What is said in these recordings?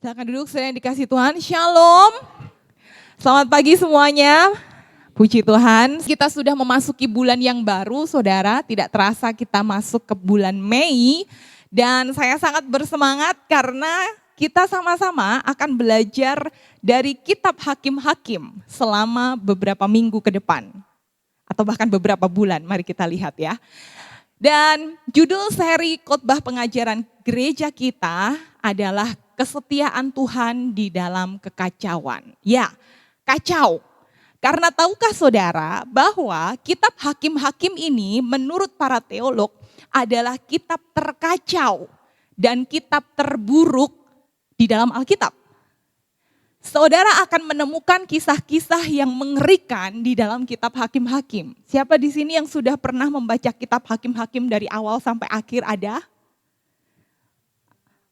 Silakan duduk, saudara yang dikasih Tuhan. Shalom. Selamat pagi semuanya. Puji Tuhan. Kita sudah memasuki bulan yang baru, saudara. Tidak terasa kita masuk ke bulan Mei. Dan saya sangat bersemangat karena kita sama-sama akan belajar dari kitab Hakim-Hakim selama beberapa minggu ke depan. Atau bahkan beberapa bulan, mari kita lihat ya. Dan judul seri khotbah pengajaran gereja kita adalah kesetiaan Tuhan di dalam kekacauan. Ya, kacau. Karena tahukah saudara bahwa kitab Hakim-Hakim ini menurut para teolog adalah kitab terkacau dan kitab terburuk di dalam Alkitab. Saudara akan menemukan kisah-kisah yang mengerikan di dalam kitab Hakim-Hakim. Siapa di sini yang sudah pernah membaca kitab Hakim-Hakim dari awal sampai akhir ada?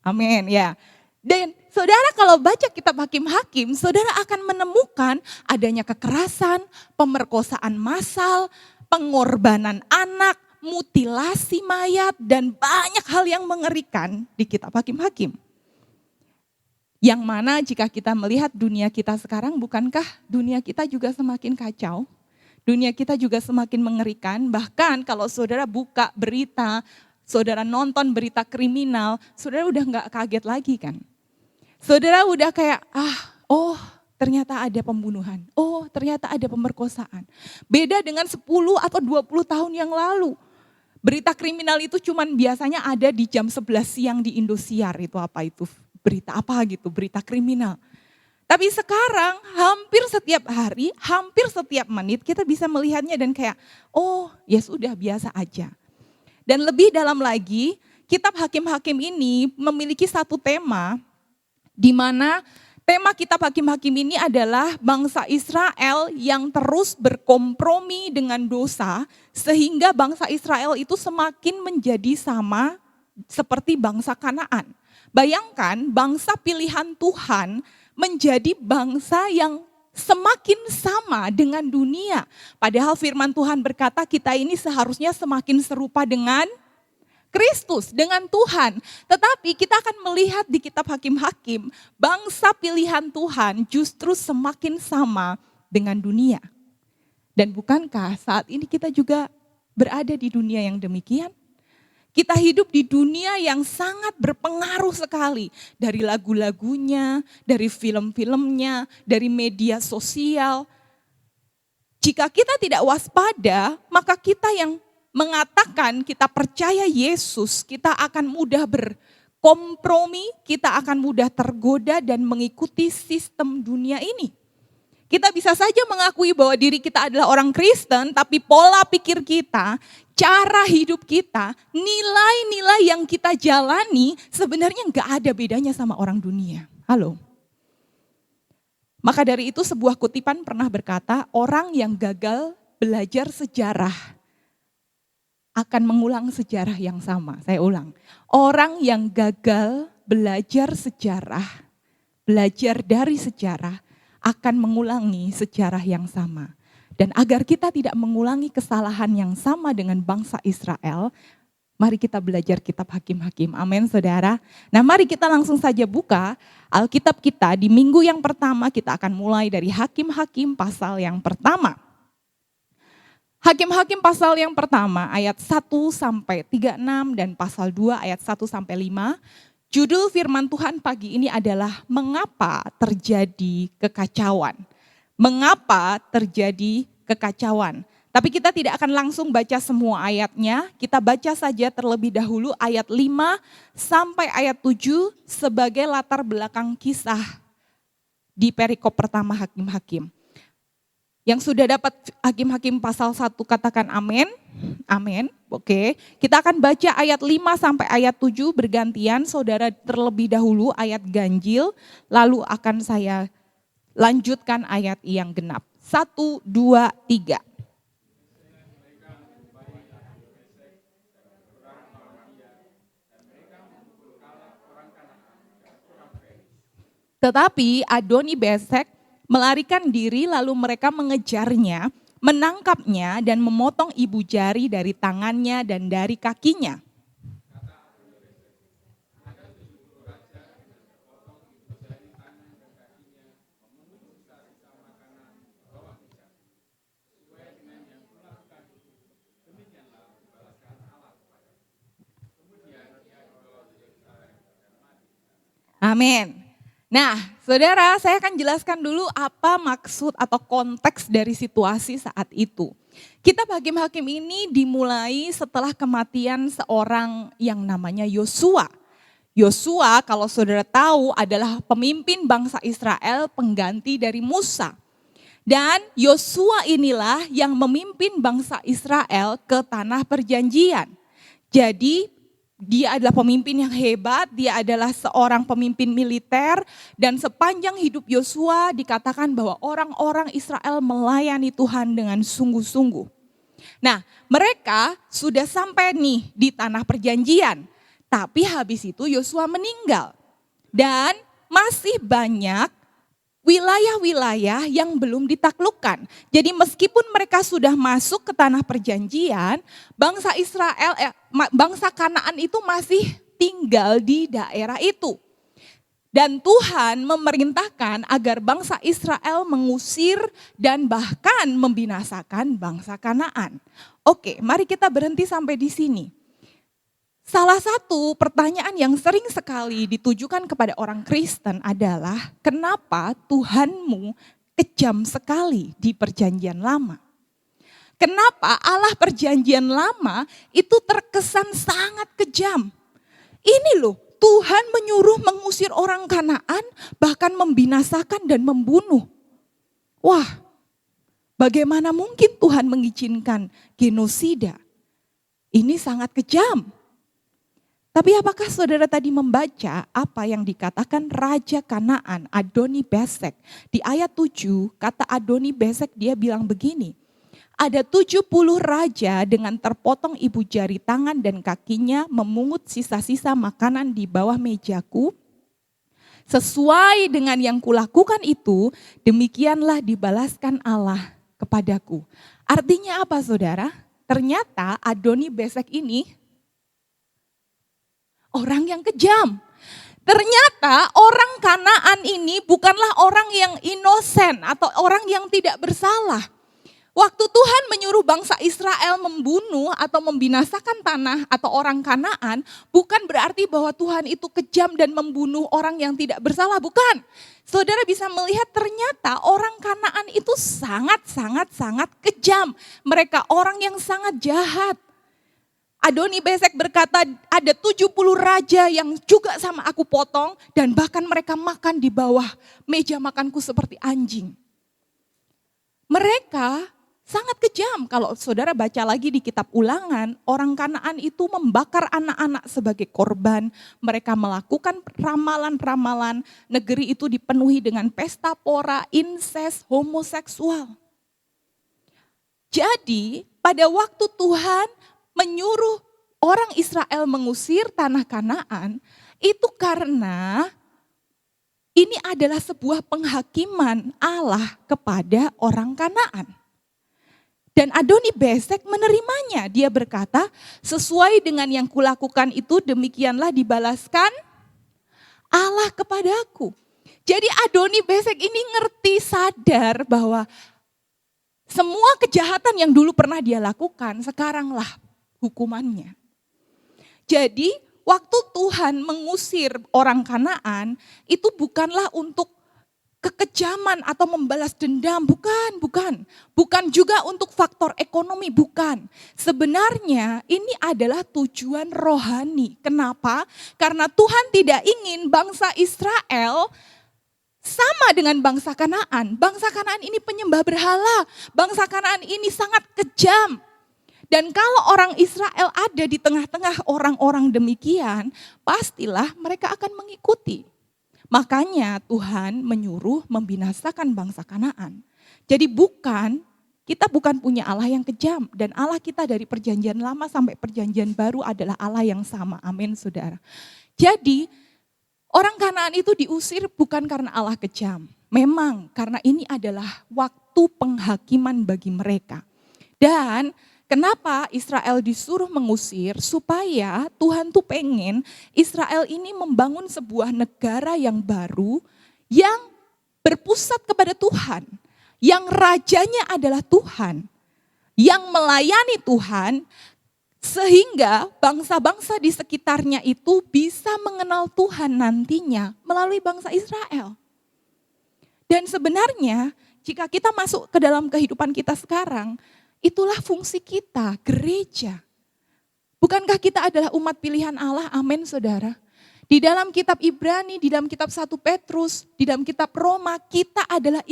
Amin, ya. Dan saudara kalau baca kitab Hakim-Hakim, saudara akan menemukan adanya kekerasan, pemerkosaan massal, pengorbanan anak, mutilasi mayat, dan banyak hal yang mengerikan di kitab Hakim-Hakim. Yang mana jika kita melihat dunia kita sekarang, bukankah dunia kita juga semakin kacau? Dunia kita juga semakin mengerikan, bahkan kalau saudara buka berita, saudara nonton berita kriminal, saudara udah gak kaget lagi kan? Saudara udah kayak, ternyata ada pembunuhan, ternyata ada pemerkosaan. Beda dengan 10 atau 20 tahun yang lalu. Berita kriminal itu cuman biasanya ada di jam 11 siang di Indosiar, itu apa itu? Berita apa gitu, berita kriminal. Tapi sekarang hampir setiap hari, hampir setiap menit kita bisa melihatnya dan kayak, ya sudah biasa aja. Dan lebih dalam lagi, kitab Hakim-Hakim ini memiliki satu tema, di mana tema kitab Hakim-Hakim ini adalah bangsa Israel yang terus berkompromi dengan dosa, sehingga bangsa Israel itu semakin menjadi sama seperti bangsa Kanaan. Bayangkan bangsa pilihan Tuhan menjadi bangsa yang semakin sama dengan dunia. Padahal firman Tuhan berkata kita ini seharusnya semakin serupa dengan Kristus, dengan Tuhan. Tetapi kita akan melihat di kitab Hakim-Hakim, bangsa pilihan Tuhan justru semakin sama dengan dunia. Dan bukankah saat ini kita juga berada di dunia yang demikian? Kita hidup di dunia yang sangat berpengaruh sekali. Dari lagu-lagunya, dari film-filmnya, dari media sosial. Jika kita tidak waspada, maka kita yang mengatakan kita percaya Yesus, kita akan mudah berkompromi, kita akan mudah tergoda dan mengikuti sistem dunia ini. Kita bisa saja mengakui bahwa diri kita adalah orang Kristen, tapi pola pikir kita, cara hidup kita, nilai-nilai yang kita jalani sebenarnya nggak ada bedanya sama orang dunia. Halo. Maka dari itu sebuah kutipan pernah berkata, orang yang gagal belajar sejarah akan mengulang sejarah yang sama. Saya ulang, orang yang gagal belajar sejarah, belajar dari sejarah, akan mengulangi sejarah yang sama. Dan agar kita tidak mengulangi kesalahan yang sama dengan bangsa Israel, mari kita belajar kitab Hakim-Hakim. Amin saudara. Nah mari kita langsung saja buka Alkitab kita di minggu yang pertama, kita akan mulai dari Hakim-Hakim pasal yang pertama. Hakim-Hakim pasal yang pertama ayat 1 sampai 36 dan pasal 2 ayat 1 sampai 5. Judul firman Tuhan pagi ini adalah mengapa terjadi kekacauan. Mengapa terjadi kekacauan. Tapi kita tidak akan langsung baca semua ayatnya. Kita baca saja terlebih dahulu ayat 5 sampai ayat 7 sebagai latar belakang kisah di perikop pertama Hakim-Hakim. Yang sudah dapat Hakim-Hakim pasal 1 katakan amin. Amin. Oke. Kita akan baca ayat 5 sampai ayat 7 bergantian. Saudara terlebih dahulu ayat ganjil. Lalu akan saya lanjutkan ayat yang genap. 1, 2, 3. Tetapi Adoni-Bezek melarikan diri lalu mereka mengejarnya, menangkapnya dan memotong ibu jari dari tangannya dan dari kakinya. Amin. Nah, saudara, saya akan jelaskan dulu apa maksud atau konteks dari situasi saat itu. Kitab Hakim-Hakim ini dimulai setelah kematian seorang yang namanya Yosua. Yosua, kalau saudara tahu, adalah pemimpin bangsa Israel pengganti dari Musa. Dan Yosua inilah yang memimpin bangsa Israel ke tanah perjanjian. Jadi dia adalah pemimpin yang hebat, dia adalah seorang pemimpin militer, dan sepanjang hidup Yosua dikatakan bahwa orang-orang Israel melayani Tuhan dengan sungguh-sungguh. Nah, mereka sudah sampai nih di tanah perjanjian, tapi habis itu Yosua meninggal. Dan masih banyak wilayah-wilayah yang belum ditaklukkan. Jadi meskipun mereka sudah masuk ke tanah perjanjian, bangsa bangsa Kanaan itu masih tinggal di daerah itu. Dan Tuhan memerintahkan agar bangsa Israel mengusir dan bahkan membinasakan bangsa Kanaan. Oke, mari kita berhenti sampai di sini. Salah satu pertanyaan yang sering sekali ditujukan kepada orang Kristen adalah, kenapa Tuhanmu kejam sekali di perjanjian lama? Kenapa Allah perjanjian lama itu terkesan sangat kejam? Ini loh, Tuhan menyuruh mengusir orang Kanaan, bahkan membinasakan dan membunuh. Wah, bagaimana mungkin Tuhan mengizinkan genosida? Ini sangat kejam. Tapi apakah saudara tadi membaca apa yang dikatakan Raja Kanaan, Adoni-Bezek? Di ayat 7, kata Adoni-Bezek dia bilang begini, ada 70 raja dengan terpotong ibu jari tangan dan kakinya memungut sisa-sisa makanan di bawah mejaku. Sesuai dengan yang kulakukan itu, demikianlah dibalaskan Allah kepadaku. Artinya apa saudara? Ternyata Adoni-Bezek ini orang yang kejam. Ternyata orang Kanaan ini bukanlah orang yang inosen atau orang yang tidak bersalah. Waktu Tuhan menyuruh bangsa Israel membunuh atau membinasakan tanah atau orang Kanaan, bukan berarti bahwa Tuhan itu kejam dan membunuh orang yang tidak bersalah, bukan. Saudara bisa melihat ternyata orang Kanaan itu sangat kejam. Mereka orang yang sangat jahat. Adoni-Bezek berkata, ada 70 raja yang juga sama aku potong dan bahkan mereka makan di bawah meja makanku seperti anjing. Mereka sangat kejam. Kalau saudara baca lagi di kitab Ulangan, orang Kanaan itu membakar anak-anak sebagai korban. Mereka melakukan ramalan-ramalan, negeri itu dipenuhi dengan pesta pora, inses, homoseksual. Jadi pada waktu Tuhan menyuruh orang Israel mengusir tanah Kanaan, itu karena ini adalah sebuah penghakiman Allah kepada orang Kanaan. Dan Adoni-Bezek menerimanya. Dia berkata, sesuai dengan yang kulakukan itu demikianlah dibalaskan Allah kepadaku. Jadi Adoni-Bezek ini ngerti, sadar bahwa semua kejahatan yang dulu pernah dia lakukan, sekaranglah hukumannya. Jadi waktu Tuhan mengusir orang Kanaan, itu bukanlah untuk kekejaman atau membalas dendam, bukan. Bukan juga untuk faktor ekonomi, bukan. Sebenarnya ini adalah tujuan rohani. Kenapa? Karena Tuhan tidak ingin bangsa Israel sama dengan bangsa Kanaan. Bangsa Kanaan ini penyembah berhala. Bangsa Kanaan ini sangat kejam. Dan kalau orang Israel ada di tengah-tengah orang-orang demikian, pastilah mereka akan mengikuti. Makanya Tuhan menyuruh membinasakan bangsa Kanaan. Jadi kita bukan punya Allah yang kejam. Dan Allah kita dari perjanjian lama sampai perjanjian baru adalah Allah yang sama. Amin saudara. Jadi orang Kanaan itu diusir bukan karena Allah kejam. Memang karena ini adalah waktu penghakiman bagi mereka. Dan kenapa Israel disuruh mengusir? Supaya Tuhan tuh pengen Israel ini membangun sebuah negara yang baru yang berpusat kepada Tuhan. Yang rajanya adalah Tuhan. Yang melayani Tuhan Sehingga bangsa-bangsa di sekitarnya itu bisa mengenal Tuhan nantinya melalui bangsa Israel. Dan sebenarnya jika kita masuk ke dalam kehidupan kita sekarang, itulah fungsi kita, gereja. Bukankah kita adalah umat pilihan Allah? Amin, saudara. Di dalam kitab Ibrani, di dalam kitab 1 Petrus, di dalam kitab Roma, kita adalah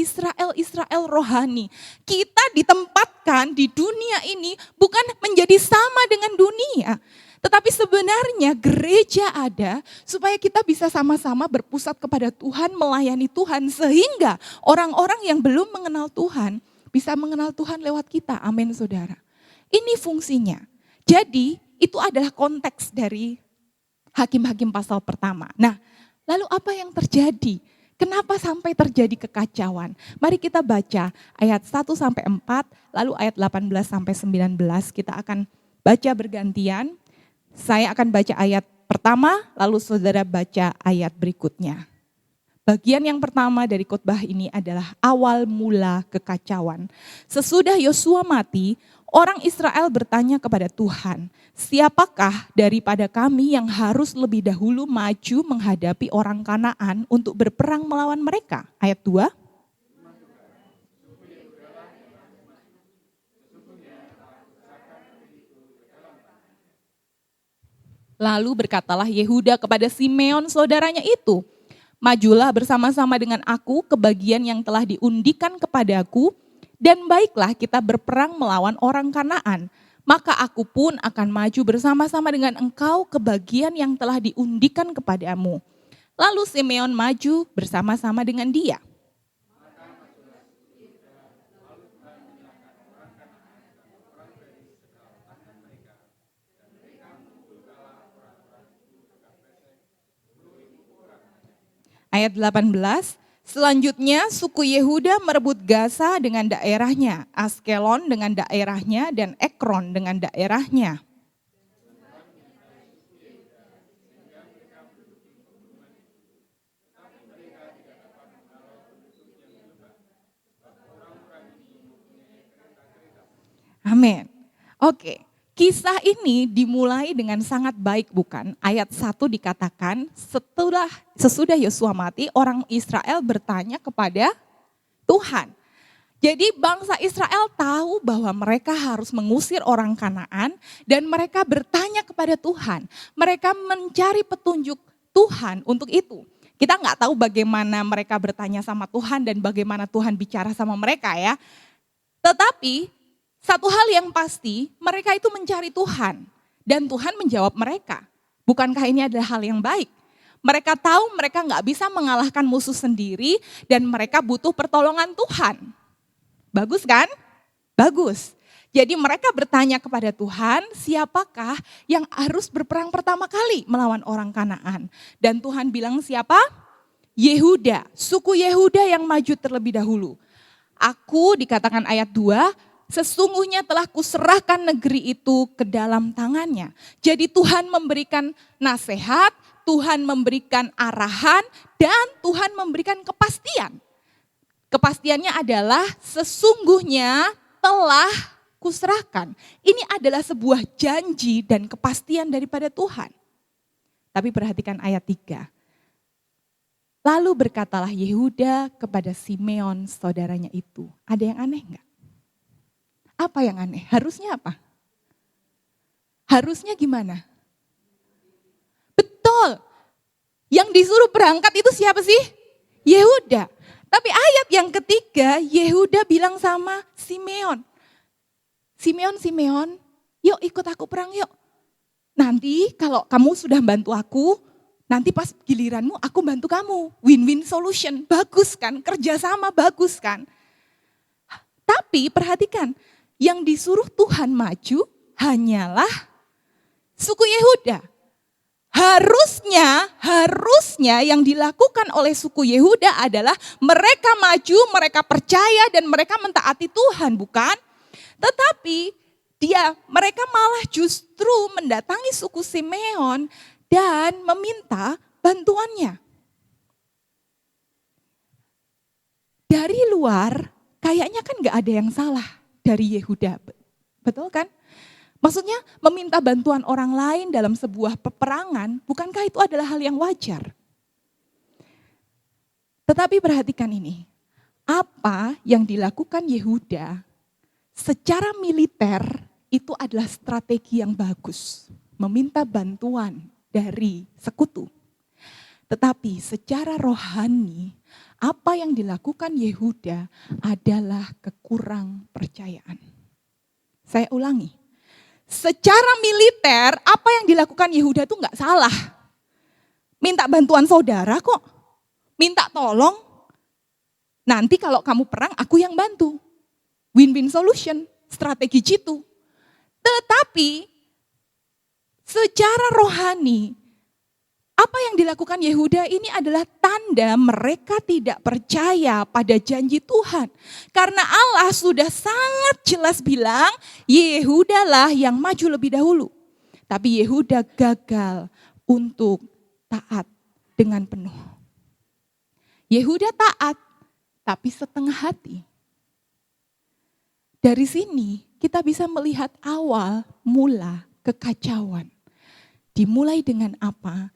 Israel rohani. Kita ditempatkan di dunia ini bukan menjadi sama dengan dunia. Tetapi sebenarnya gereja ada supaya kita bisa sama-sama berpusat kepada Tuhan, melayani Tuhan. Sehingga orang-orang yang belum mengenal Tuhan bisa mengenal Tuhan lewat kita. Amin, saudara. Ini fungsinya. Jadi itu adalah konteks dari Hakim-Hakim pasal pertama. Nah, lalu apa yang terjadi? Kenapa sampai terjadi kekacauan? Mari kita baca ayat 1 sampai 4, lalu ayat 18 sampai 19. Kita akan baca bergantian. Saya akan baca ayat pertama, lalu saudara baca ayat berikutnya. Bagian yang pertama dari khotbah ini adalah awal mula kekacauan. Sesudah Yosua mati, orang Israel bertanya kepada Tuhan, siapakah daripada kami yang harus lebih dahulu maju menghadapi orang Kanaan untuk berperang melawan mereka? Ayat 2. Lalu berkatalah Yehuda kepada Simeon saudaranya itu, majulah bersama-sama dengan aku ke bagian yang telah diundikan kepadaku, dan baiklah kita berperang melawan orang Kanaan. Maka aku pun akan maju bersama-sama dengan engkau ke bagian yang telah diundikan kepadamu. Lalu Simeon maju bersama-sama dengan dia. Ayat 18, selanjutnya suku Yehuda merebut Gaza dengan daerahnya, Askelon dengan daerahnya, dan Ekron dengan daerahnya. Amin. Oke. Kisah ini dimulai dengan sangat baik, bukan? Ayat 1 dikatakan sesudah Yosua mati, orang Israel bertanya kepada Tuhan. Jadi bangsa Israel tahu bahwa mereka harus mengusir orang Kanaan dan mereka bertanya kepada Tuhan. Mereka mencari petunjuk Tuhan untuk itu. Kita nggak tahu bagaimana mereka bertanya sama Tuhan dan bagaimana Tuhan bicara sama mereka ya. Tetapi satu hal yang pasti, mereka itu mencari Tuhan. Dan Tuhan menjawab mereka. Bukankah ini adalah hal yang baik? Mereka tahu mereka nggak bisa mengalahkan musuh sendiri dan mereka butuh pertolongan Tuhan. Bagus kan? Bagus. Jadi mereka bertanya kepada Tuhan, siapakah yang harus berperang pertama kali melawan orang Kanaan? Dan Tuhan bilang siapa? Yehuda, suku Yehuda yang maju terlebih dahulu. Aku dikatakan ayat 2, sesungguhnya telah kuserahkan negeri itu ke dalam tangannya. Jadi Tuhan memberikan nasihat, Tuhan memberikan arahan, dan Tuhan memberikan kepastian. Kepastiannya adalah sesungguhnya telah kuserahkan. Ini adalah sebuah janji dan kepastian daripada Tuhan. Tapi perhatikan ayat 3. Lalu berkatalah Yehuda kepada Simeon saudaranya itu. Ada yang aneh enggak? Apa yang aneh? Harusnya apa? Harusnya gimana? Betul. Yang disuruh berangkat itu siapa sih? Yehuda. Tapi ayat yang ketiga, Yehuda bilang sama Simeon. Simeon, yuk ikut aku perang yuk. Nanti kalau kamu sudah bantu aku, nanti pas giliranmu aku bantu kamu. Win-win solution, bagus kan? Kerjasama bagus kan? Tapi perhatikan, yang disuruh Tuhan maju hanyalah suku Yehuda. Harusnya yang dilakukan oleh suku Yehuda adalah mereka maju, mereka percaya dan mereka mentaati Tuhan, bukan? Tetapi mereka malah justru mendatangi suku Simeon dan meminta bantuannya. Dari luar kayaknya kan gak ada yang salah dari Yehuda, betul kan? Maksudnya meminta bantuan orang lain dalam sebuah peperangan, bukankah itu adalah hal yang wajar? Tetapi perhatikan ini, apa yang dilakukan Yehuda secara militer itu adalah strategi yang bagus, meminta bantuan dari sekutu. Tetapi secara rohani, apa yang dilakukan Yehuda adalah kekurang percayaan. Saya ulangi, secara militer apa yang dilakukan Yehuda itu enggak salah. Minta bantuan saudara kok, minta tolong. Nanti kalau kamu perang aku yang bantu. Win-win solution, strategi jitu. Tetapi secara rohani, apa yang dilakukan Yehuda ini adalah tanda mereka tidak percaya pada janji Tuhan. Karena Allah sudah sangat jelas bilang, Yehuda lah yang maju lebih dahulu. Tapi Yehuda gagal untuk taat dengan penuh. Yehuda taat, tapi setengah hati. Dari sini kita bisa melihat awal mula kekacauan. Dimulai dengan apa?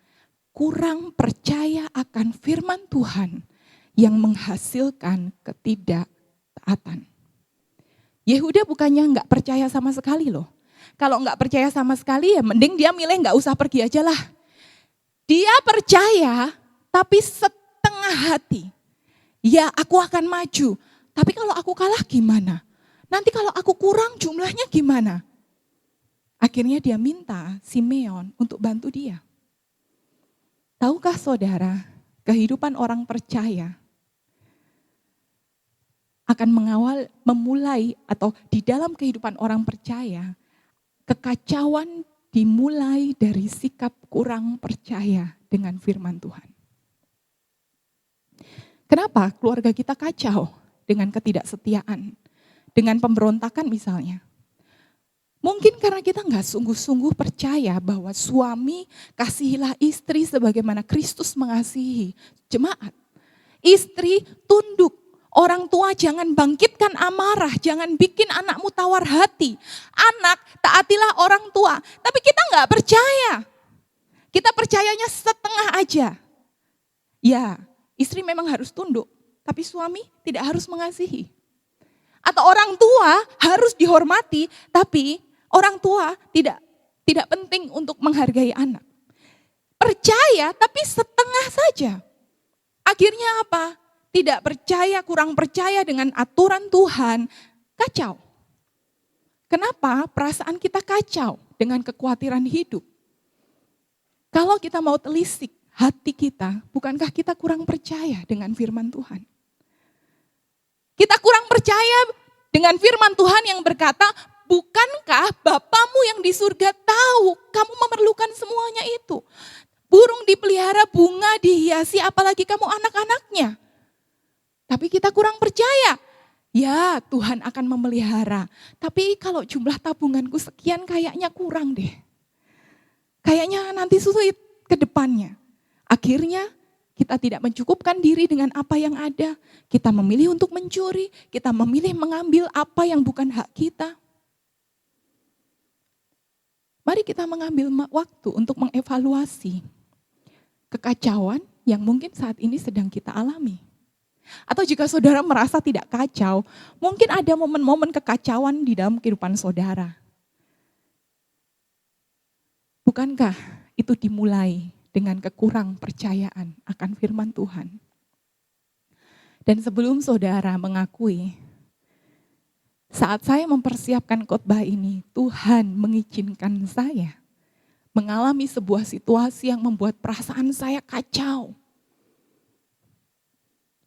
Kurang percaya akan firman Tuhan yang menghasilkan ketidaktaatan. Yehuda bukannya nggak percaya sama sekali loh. Kalau nggak percaya sama sekali ya mending dia milih nggak usah pergi aja lah. Dia percaya tapi setengah hati. Ya aku akan maju, tapi kalau aku kalah gimana? Nanti kalau aku kurang jumlahnya gimana? Akhirnya dia minta Simeon untuk bantu dia. Tahukah saudara, kehidupan orang percaya akan memulai atau di dalam kehidupan orang percaya, kekacauan dimulai dari sikap kurang percaya dengan firman Tuhan. Kenapa keluarga kita kacau dengan ketidaksetiaan? Dengan pemberontakan misalnya. Mungkin karena kita nggak sungguh-sungguh percaya bahwa suami kasihilah istri sebagaimana Kristus mengasihi jemaat. Istri tunduk, orang tua jangan bangkitkan amarah, jangan bikin anakmu tawar hati. Anak taatilah orang tua, tapi kita nggak percaya. Kita percayanya setengah aja. Ya, istri memang harus tunduk, tapi suami tidak harus mengasihi. Atau orang tua harus dihormati, tapi orang tua tidak penting untuk menghargai anak. Percaya tapi setengah saja. Akhirnya apa? Tidak percaya, kurang percaya dengan aturan Tuhan, kacau. Kenapa? Perasaan kita kacau dengan kekhawatiran hidup. Kalau kita mau telisik hati kita, bukankah kita kurang percaya dengan firman Tuhan? Kita kurang percaya dengan firman Tuhan yang berkata, bukankah Bapamu yang di surga tahu kamu memerlukan semuanya itu? Burung dipelihara, bunga dihiasi, apalagi kamu anak-anaknya. Tapi kita kurang percaya. Ya, Tuhan akan memelihara. Tapi kalau jumlah tabunganku sekian kayaknya kurang deh. Kayaknya nanti sulit ke depannya. Akhirnya kita tidak mencukupkan diri dengan apa yang ada. Kita memilih untuk mencuri, kita memilih mengambil apa yang bukan hak kita. Mari kita mengambil waktu untuk mengevaluasi kekacauan yang mungkin saat ini sedang kita alami. Atau jika saudara merasa tidak kacau, mungkin ada momen-momen kekacauan di dalam kehidupan saudara. Bukankah itu dimulai dengan kekurang percayaan akan firman Tuhan? Dan sebelum saudara mengakui, saat saya mempersiapkan khotbah ini, Tuhan mengizinkan saya mengalami sebuah situasi yang membuat perasaan saya kacau.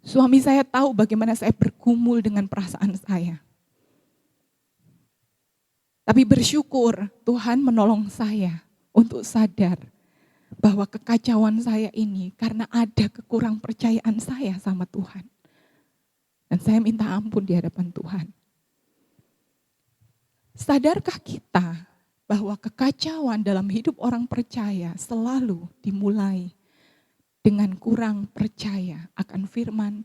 Suami saya tahu bagaimana saya bergumul dengan perasaan saya. Tapi bersyukur Tuhan menolong saya untuk sadar bahwa kekacauan saya ini karena ada kekurang percayaan saya sama Tuhan. Dan saya minta ampun di hadapan Tuhan. Sadarkah kita bahwa kekacauan dalam hidup orang percaya selalu dimulai dengan kurang percaya akan firman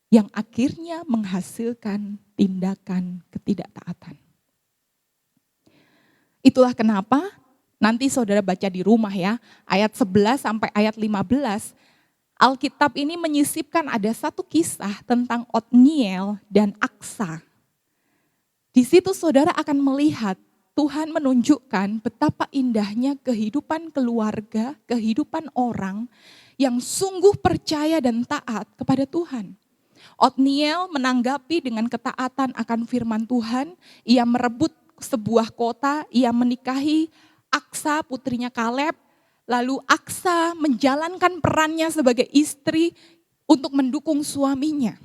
yang akhirnya menghasilkan tindakan ketidaktaatan. Itulah kenapa nanti saudara baca di rumah ya, ayat 11 sampai ayat 15, Alkitab ini menyisipkan ada satu kisah tentang Otniel dan Aksa. Di situ saudara akan melihat Tuhan menunjukkan betapa indahnya kehidupan keluarga, kehidupan orang yang sungguh percaya dan taat kepada Tuhan. Otniel menanggapi dengan ketaatan akan firman Tuhan, ia merebut sebuah kota, ia menikahi Aksa putrinya Kaleb, lalu Aksa menjalankan perannya sebagai istri untuk mendukung suaminya.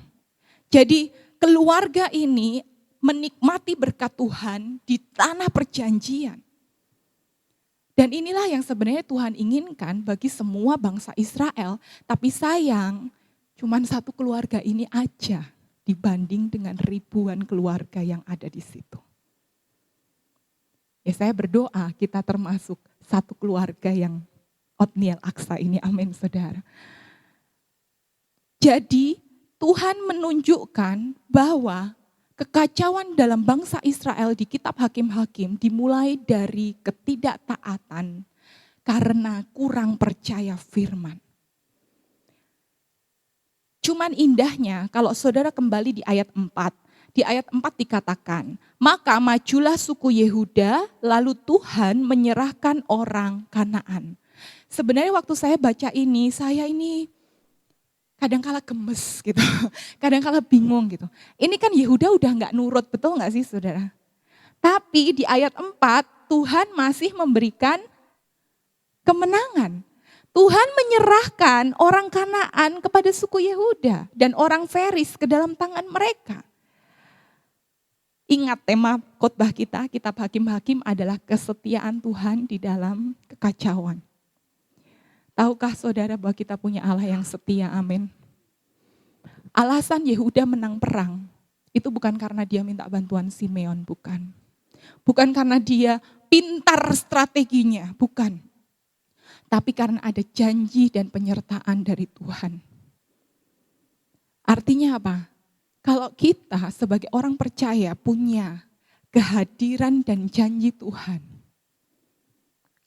Jadi keluarga ini menikmati berkat Tuhan di tanah perjanjian. Dan inilah yang sebenarnya Tuhan inginkan bagi semua bangsa Israel. Tapi sayang, cuman satu keluarga ini aja dibanding dengan ribuan keluarga yang ada di situ. Ya saya berdoa kita termasuk satu keluarga yang Otniel Aksa ini, amin saudara. Jadi Tuhan menunjukkan bahwa kekacauan dalam bangsa Israel di kitab Hakim-Hakim dimulai dari ketidaktaatan karena kurang percaya firman. Cuman indahnya kalau saudara kembali di ayat 4. Di ayat 4 dikatakan, maka majulah suku Yehuda lalu Tuhan menyerahkan orang Kanaan. Sebenarnya waktu saya baca ini, saya ini kadang-kala gemes gitu, kadang-kala bingung gitu. Ini kan Yehuda udah gak nurut, betul gak sih saudara? Tapi di ayat 4 Tuhan masih memberikan kemenangan. Tuhan menyerahkan orang Kanaan kepada suku Yehuda dan orang Feris ke dalam tangan mereka. Ingat tema khotbah kita, kitab Hakim-Hakim adalah kesetiaan Tuhan di dalam kekacauan. Tahukah saudara bahwa kita punya Allah yang setia, amin. Alasan Yehuda menang perang, itu bukan karena dia minta bantuan Simeon, bukan. Bukan karena dia pintar strateginya, bukan. Tapi karena ada janji dan penyertaan dari Tuhan. Artinya apa? Kalau kita sebagai orang percaya punya kehadiran dan janji Tuhan,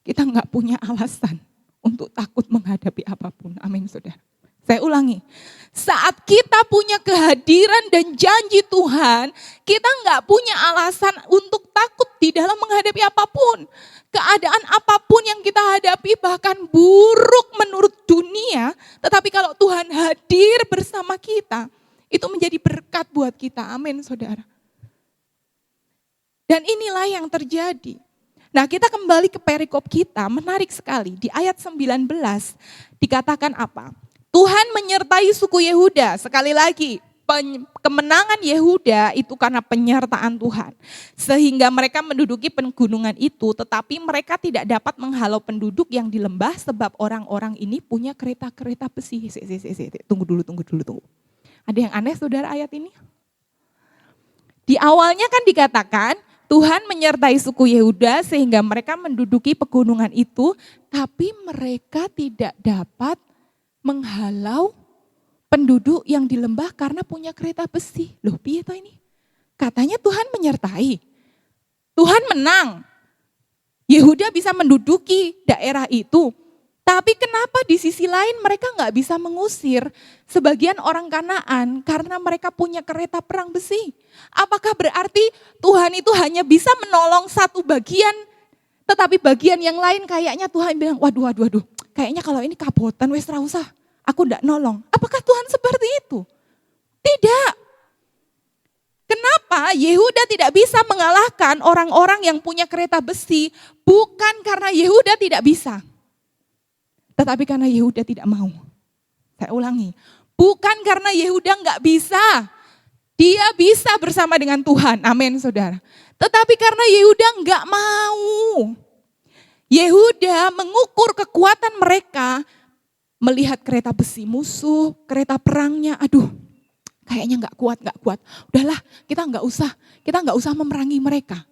kita nggak punya alasan untuk takut menghadapi apapun. Amin saudara. Saya ulangi, saat kita punya kehadiran dan janji Tuhan, kita nggak punya alasan untuk takut di dalam menghadapi apapun. Keadaan apapun yang kita hadapi bahkan buruk menurut dunia, tetapi kalau Tuhan hadir bersama kita, itu menjadi berkat buat kita. Amin saudara. Dan inilah yang terjadi. Nah kita kembali ke perikop kita, menarik sekali. Di ayat 19 dikatakan apa? Tuhan menyertai suku Yehuda. Sekali lagi, kemenangan Yehuda itu karena penyertaan Tuhan. Sehingga mereka menduduki pegunungan itu, tetapi mereka tidak dapat menghalau penduduk yang di lembah sebab orang-orang ini punya kereta-kereta besi. Tunggu dulu. Ada yang aneh saudara ayat ini? Di awalnya kan dikatakan, Tuhan menyertai suku Yehuda sehingga mereka menduduki pegunungan itu, tapi mereka tidak dapat menghalau penduduk yang di lembah karena punya kereta besi. Loh piye toh ini? Katanya Tuhan menyertai. Tuhan menang. Yehuda bisa menduduki daerah itu. Tapi kenapa di sisi lain mereka nggak bisa mengusir sebagian orang Kanaan karena mereka punya kereta perang besi? Apakah berarti Tuhan itu hanya bisa menolong satu bagian, tetapi bagian yang lain kayaknya Tuhan bilang, waduh, kayaknya kalau ini kabotan wes ra usah, aku ndak nolong. Apakah Tuhan seperti itu? Tidak. Kenapa Yehuda tidak bisa mengalahkan orang-orang yang punya kereta besi? Bukan karena Yehuda tidak bisa, tetapi karena Yehuda tidak mau. Saya ulangi, bukan karena Yehuda nggak bisa. Dia bisa bersama dengan Tuhan, amin saudara. Tetapi karena Yehuda nggak mau. Yehuda mengukur kekuatan mereka, melihat kereta besi musuh, kereta perangnya, aduh kayaknya nggak kuat. Udahlah kita nggak usah memerangi mereka.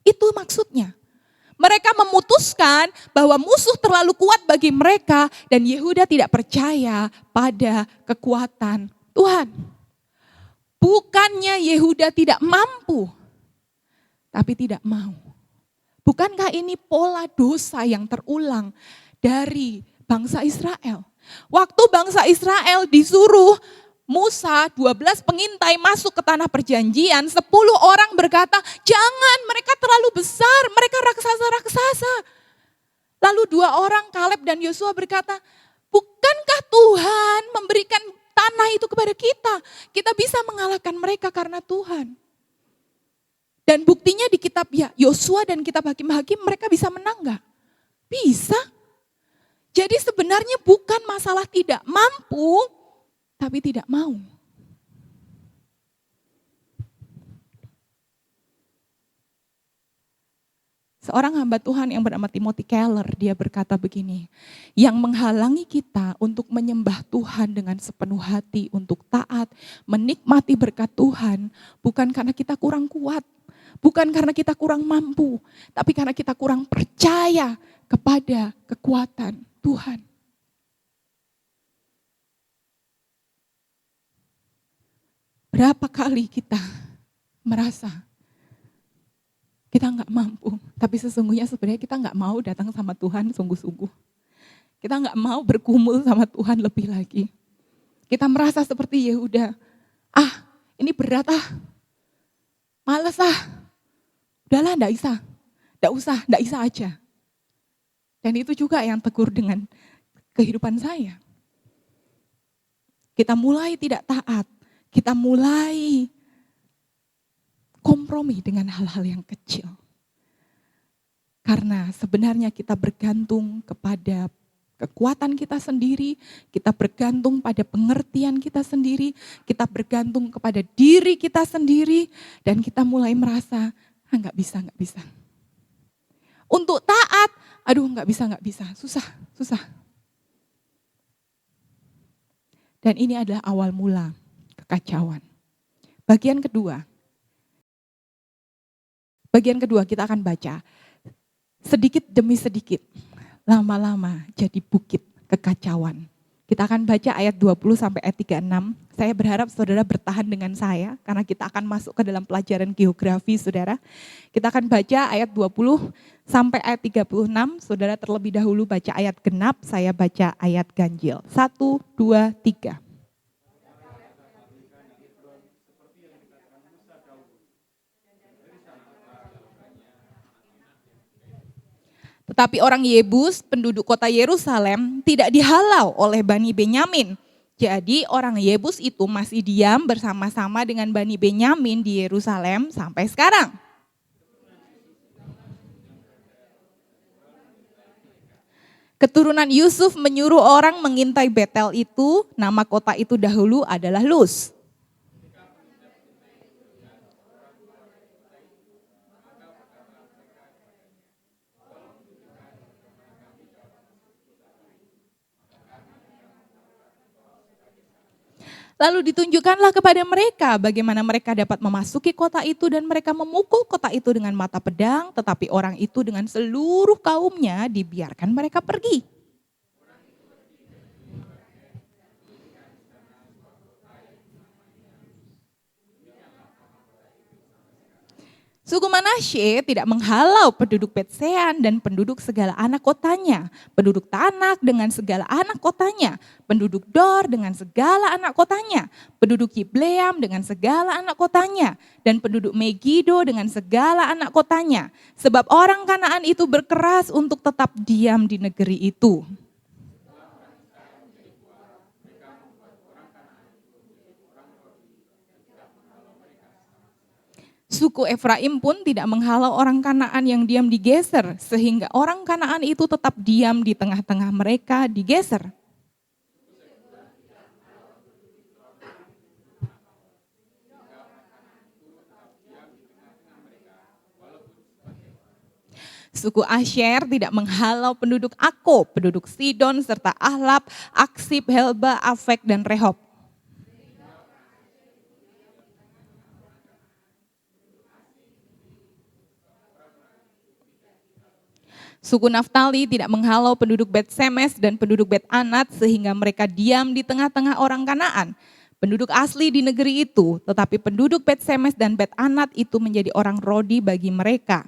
Itu maksudnya. Mereka memutuskan bahwa musuh terlalu kuat bagi mereka dan Yehuda tidak percaya pada kekuatan Tuhan. Bukannya Yehuda tidak mampu, tapi tidak mau. Bukankah ini pola dosa yang terulang dari bangsa Israel? Waktu bangsa Israel disuruh Musa 12 pengintai masuk ke tanah perjanjian, 10 orang berkata, jangan, mereka terlalu besar, mereka raksasa-raksasa. Lalu 2 orang, Kaleb dan Yosua berkata, bukankah Tuhan memberikan tanah itu kepada kita? Kita bisa mengalahkan mereka karena Tuhan. Dan buktinya di kitab Yosua dan kitab Hakim-Hakim mereka bisa menang gak? Bisa. Jadi sebenarnya bukan masalah tidak mampu, tapi tidak mau. Seorang hamba Tuhan yang bernama Timothy Keller, dia berkata begini, yang menghalangi kita untuk menyembah Tuhan dengan sepenuh hati, untuk taat, menikmati berkat Tuhan, bukan karena kita kurang kuat, bukan karena kita kurang mampu, tapi karena kita kurang percaya kepada kekuatan Tuhan. Berapa kali kita merasa kita nggak mampu, tapi sesungguhnya sebenarnya kita nggak mau datang sama Tuhan sungguh-sungguh. Kita nggak mau bergumul sama Tuhan lebih lagi. Kita merasa seperti Yehuda, ini berat males udahlah nggak bisa aja. Dan itu juga yang tegur dengan kehidupan saya. Kita mulai tidak taat. Kita mulai kompromi dengan hal-hal yang kecil. Karena sebenarnya kita bergantung kepada kekuatan kita sendiri, kita bergantung pada pengertian kita sendiri, kita bergantung kepada diri kita sendiri, dan kita mulai merasa, nggak bisa. Untuk taat, nggak bisa, susah. Dan ini adalah awal mula kekacauan. Bagian kedua kita akan baca. Sedikit demi sedikit, lama-lama jadi bukit kekacauan. Kita akan baca ayat 20 sampai ayat 36. Saya berharap saudara bertahan dengan saya, karena kita akan masuk ke dalam pelajaran geografi saudara. Kita akan baca ayat 20 sampai ayat 36. Saudara terlebih dahulu baca ayat genap, saya baca ayat ganjil. 1, 2, 3. Tetapi orang Yebus, penduduk kota Yerusalem, tidak dihalau oleh Bani Benyamin. Jadi orang Yebus itu masih diam bersama-sama dengan Bani Benyamin di Yerusalem sampai sekarang. Keturunan Yusuf menyuruh orang mengintai Betel itu, nama kota itu dahulu adalah Luz. Lalu ditunjukkanlah kepada mereka bagaimana mereka dapat memasuki kota itu dan mereka memukul kota itu dengan mata pedang, tetapi orang itu dengan seluruh kaumnya dibiarkan mereka pergi. Suku Manasye tidak menghalau penduduk Bet-Sean dan penduduk segala anak kotanya, penduduk Tanak dengan segala anak kotanya, penduduk Dor dengan segala anak kotanya, penduduk Yibleam dengan segala anak kotanya, dan penduduk Megido dengan segala anak kotanya. Sebab orang Kanaan itu berkeras untuk tetap diam di negeri itu. Suku Efraim pun tidak menghalau orang Kanaan yang diam di Geser, sehingga orang Kanaan itu tetap diam di tengah-tengah mereka di Geser. Suku Asher tidak menghalau penduduk Ako, penduduk Sidon, serta Ahlab, Aksib, Helba, Afek, dan Rehob. Suku Naftali tidak menghalau penduduk Bet-Semes dan penduduk Bet-Anat sehingga mereka diam di tengah-tengah orang Kanaan. Penduduk asli di negeri itu, tetapi penduduk Bet-Semes dan Bet-Anat itu menjadi orang Rodi bagi mereka.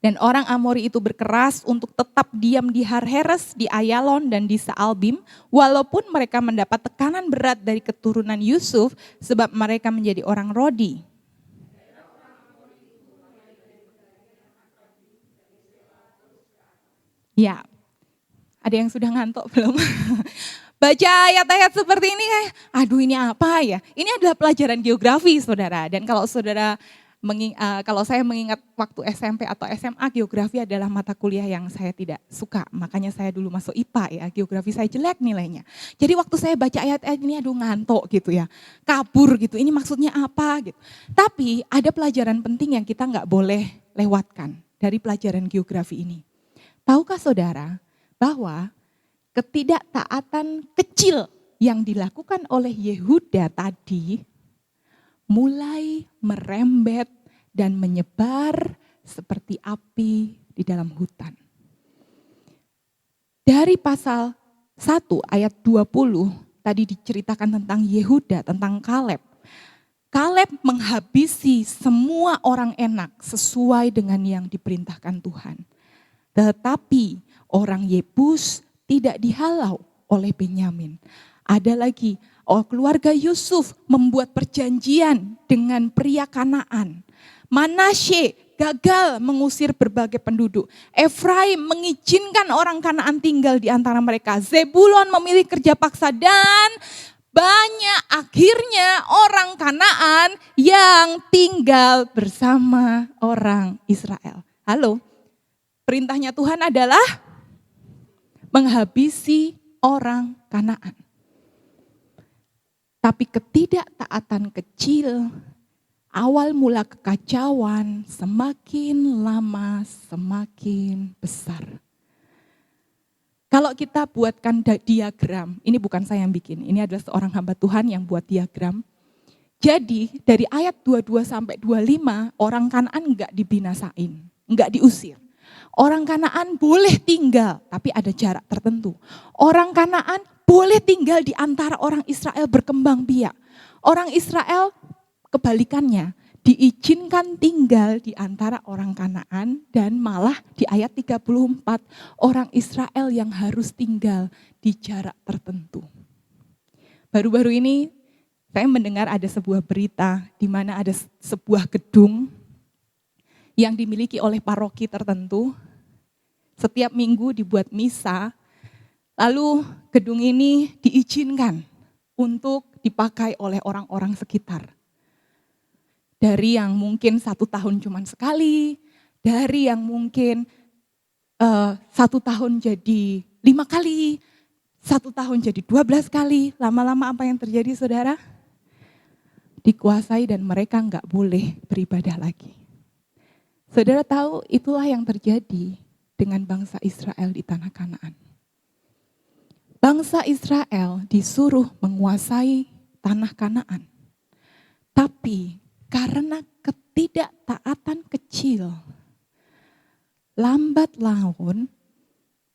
Dan orang Amori itu berkeras untuk tetap diam di Har-Heres, di Ayalon, dan di Saalbim, walaupun mereka mendapat tekanan berat dari keturunan Yusuf sebab mereka menjadi orang Rodi. Ya, ada yang sudah ngantuk belum? Baca ayat-ayat seperti ini kayak, aduh ini apa ya? Ini adalah pelajaran geografi saudara. Dan kalau saudara, kalau saya mengingat waktu SMP atau SMA, geografi adalah mata kuliah yang saya tidak suka. Makanya saya dulu masuk IPA ya, geografi saya jelek nilainya. Jadi waktu saya baca ayat-ayat ini aduh ngantuk gitu ya. Kabur gitu, ini maksudnya apa gitu. Tapi ada pelajaran penting yang kita nggak boleh lewatkan dari pelajaran geografi ini. Tahukah saudara bahwa ketidaktaatan kecil yang dilakukan oleh Yehuda tadi mulai merembet dan menyebar seperti api di dalam hutan. Dari pasal 1 ayat 20 tadi diceritakan tentang Yehuda, tentang Kaleb. Kaleb menghabisi semua orang enak sesuai dengan yang diperintahkan Tuhan. Tetapi orang Yebus tidak dihalau oleh Benyamin. Ada lagi, keluarga Yusuf membuat perjanjian dengan pria Kanaan. Manasye gagal mengusir berbagai penduduk. Efraim mengizinkan orang Kanaan tinggal di antara mereka. Zebulon memilih kerja paksa dan banyak akhirnya orang Kanaan yang tinggal bersama orang Israel. Halo, perintahnya Tuhan adalah menghabisi orang Kanaan. Tapi ketidaktaatan kecil, awal mula kekacauan semakin lama semakin besar. Kalau kita buatkan diagram, ini bukan saya yang bikin, ini adalah seorang hamba Tuhan yang buat diagram. Jadi dari ayat 22 sampai 25 orang Kanaan enggak dibinasain, enggak diusir. Orang Kanaan boleh tinggal, tapi ada jarak tertentu. Orang Kanaan boleh tinggal di antara orang Israel berkembang biak. Orang Israel kebalikannya, diizinkan tinggal di antara orang Kanaan dan malah di ayat 34, orang Israel yang harus tinggal di jarak tertentu. Baru-baru ini saya mendengar ada sebuah berita di mana ada sebuah gedung yang dimiliki oleh paroki tertentu. Setiap minggu dibuat misa, lalu gedung ini diizinkan untuk dipakai oleh orang-orang sekitar. Dari yang mungkin 1 tahun cuma sekali, dari yang mungkin 1 tahun jadi 5 kali, 1 tahun jadi 12 kali. Lama-lama apa yang terjadi saudara? Dikuasai dan mereka enggak boleh beribadah lagi. Saudara tahu itulah yang terjadi dengan bangsa Israel di tanah Kanaan. Bangsa Israel disuruh menguasai tanah Kanaan. Tapi karena ketidaktaatan kecil, lambat laun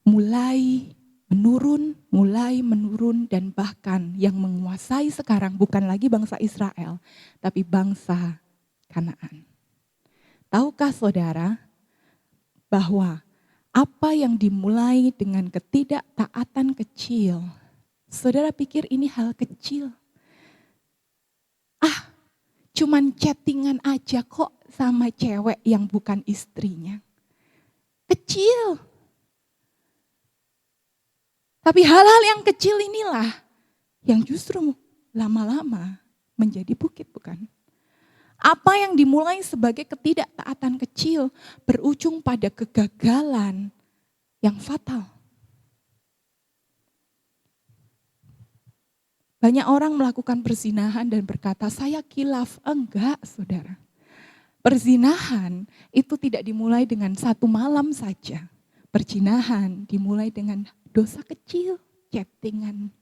mulai menurun dan bahkan yang menguasai sekarang bukan lagi bangsa Israel, tapi bangsa Kanaan. Tahukah saudara bahwa apa yang dimulai dengan ketidaktaatan kecil, saudara pikir ini hal kecil? Cuman chattingan aja kok sama cewek yang bukan istrinya. Kecil. Tapi hal-hal yang kecil inilah yang justru lama-lama menjadi bukit, bukan? Apa yang dimulai sebagai ketidaktaatan kecil berujung pada kegagalan yang fatal. Banyak orang melakukan perzinahan dan berkata, saya khilaf. Enggak, saudara. Perzinahan itu tidak dimulai dengan 1 malam saja. Perzinahan dimulai dengan dosa kecil, chattingan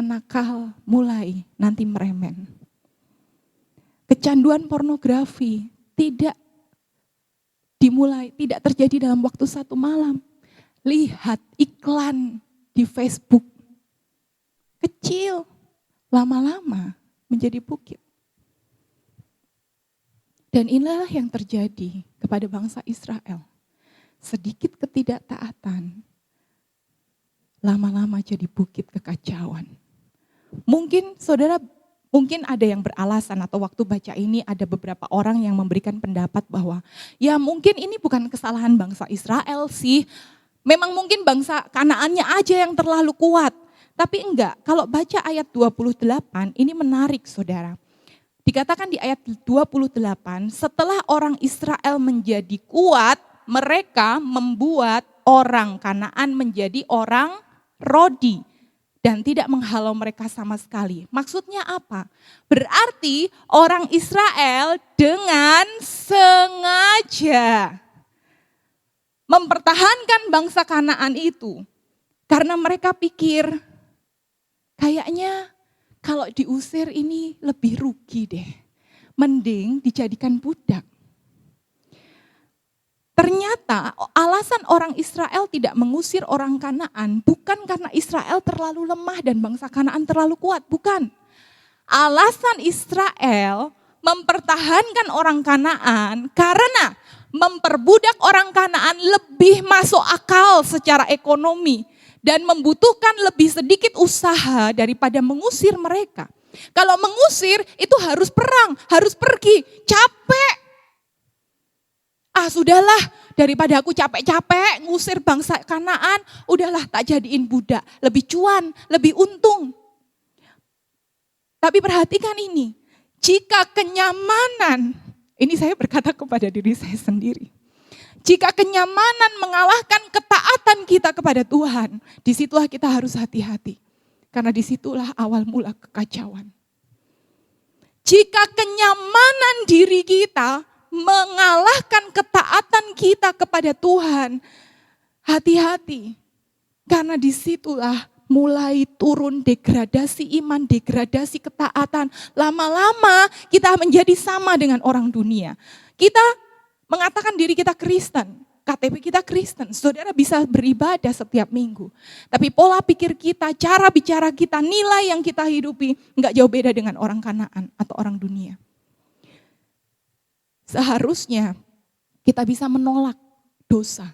nakal, mulai nanti meremen. Kecanduan pornografi tidak terjadi dalam waktu 1 malam. Lihat iklan di Facebook. Kecil, lama-lama menjadi bukit. Dan inilah yang terjadi kepada bangsa Israel. Sedikit ketidaktaatan, lama-lama jadi bukit kekacauan. Mungkin ada yang beralasan atau waktu baca ini ada beberapa orang yang memberikan pendapat bahwa ya mungkin ini bukan kesalahan bangsa Israel sih. Memang mungkin bangsa Kanaannya aja yang terlalu kuat. Tapi enggak, kalau baca ayat 28 ini menarik saudara. Dikatakan di ayat 28, setelah orang Israel menjadi kuat, mereka membuat orang Kanaan menjadi orang Rodi. Dan tidak menghalau mereka sama sekali. Maksudnya apa? Berarti orang Israel dengan sengaja mempertahankan bangsa Kanaan itu. Karena mereka pikir, kayaknya kalau diusir ini lebih rugi deh. Mending dijadikan budak. Ternyata alasan orang Israel tidak mengusir orang Kanaan bukan karena Israel terlalu lemah dan bangsa Kanaan terlalu kuat, bukan. Alasan Israel mempertahankan orang Kanaan karena memperbudak orang Kanaan lebih masuk akal secara ekonomi dan membutuhkan lebih sedikit usaha daripada mengusir mereka. Kalau mengusir itu harus perang, harus pergi, capek. Sudahlah, daripada aku capek-capek ngusir bangsa Kanaan, udahlah tak jadiin budak, lebih cuan, lebih untung. Tapi perhatikan ini, jika kenyamanan, ini saya berkata kepada diri saya sendiri. Jika kenyamanan mengalahkan ketaatan kita kepada Tuhan, disitulah kita harus hati-hati. Karena disitulah awal mula kekacauan. Jika kenyamanan diri kita mengalahkan ketaatan kita kepada Tuhan, hati-hati. Karena disitulah mulai turun degradasi iman, degradasi ketaatan. Lama-lama kita menjadi sama dengan orang dunia. Kita mengatakan diri kita Kristen, KTP kita Kristen. Saudara bisa beribadah setiap minggu. Tapi pola pikir kita, cara bicara kita, nilai yang kita hidupi enggak jauh beda dengan orang Kanaan atau orang dunia. Seharusnya kita bisa menolak dosa.